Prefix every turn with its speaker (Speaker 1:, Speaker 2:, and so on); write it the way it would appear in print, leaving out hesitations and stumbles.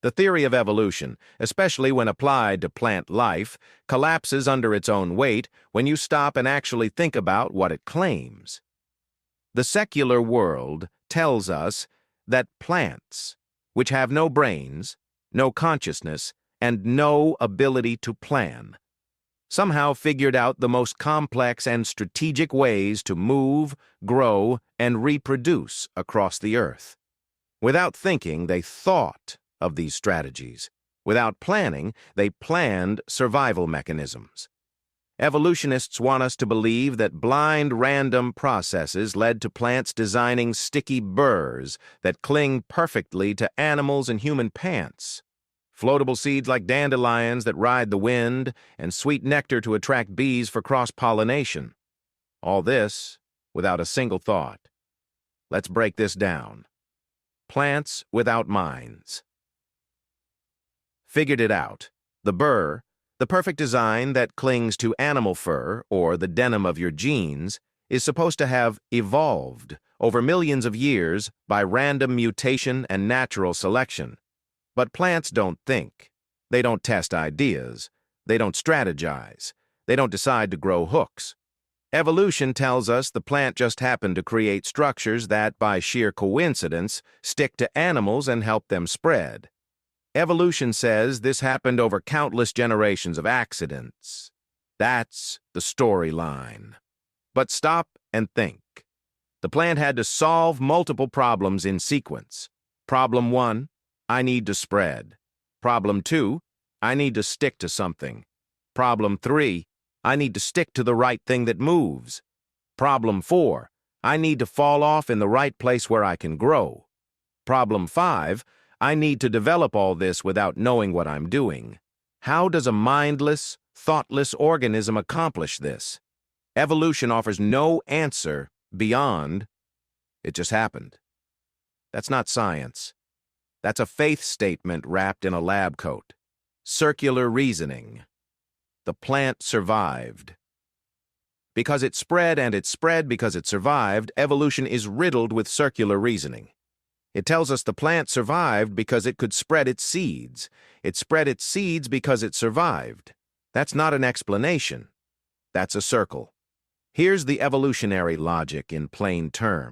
Speaker 1: The theory of evolution, especially when applied to plant life, collapses under its own weight when you stop and actually think about what it claims. The secular world tells us that plants, which have no brains, no consciousness, and no ability to plan, somehow figured out the most complex and strategic ways to move, grow, and reproduce across the earth. Without thinking, they thought of these strategies. Without planning, they planned survival mechanisms. Evolutionists want us to believe that blind, random processes led to plants designing sticky burrs that cling perfectly to animals and human pants. Floatable seeds like dandelions that ride the wind, and sweet nectar to attract bees for cross-pollination. All this without a single thought. Let's break this down. Plants without minds. Figured it out. The burr, the perfect design that clings to animal fur or the denim of your jeans, is supposed to have evolved over millions of years by random mutation and natural selection. But plants don't think. They don't test ideas. They don't strategize. They don't decide to grow hooks. Evolution tells us the plant just happened to create structures that, by sheer coincidence, stick to animals and help them spread. Evolution says this happened over countless generations of accidents. That's the storyline. But stop and think. The plant had to solve multiple problems in sequence. Problem 1, I need to spread. Problem 2, I need to stick to something. Problem 3, I need to stick to the right thing that moves. Problem 4, I need to fall off in the right place where I can grow. Problem 5, I need to develop all this without knowing what I'm doing. How does a mindless, thoughtless organism accomplish this? Evolution offers no answer beyond, it just happened. That's not science. That's a faith statement wrapped in a lab coat. Circular reasoning. The plant survived. Because it spread and it spread because it survived, evolution is riddled with circular reasoning. It tells us the plant survived because it could spread its seeds. It spread its seeds because it survived. That's not an explanation. That's a circle. Here's the evolutionary logic in plain terms.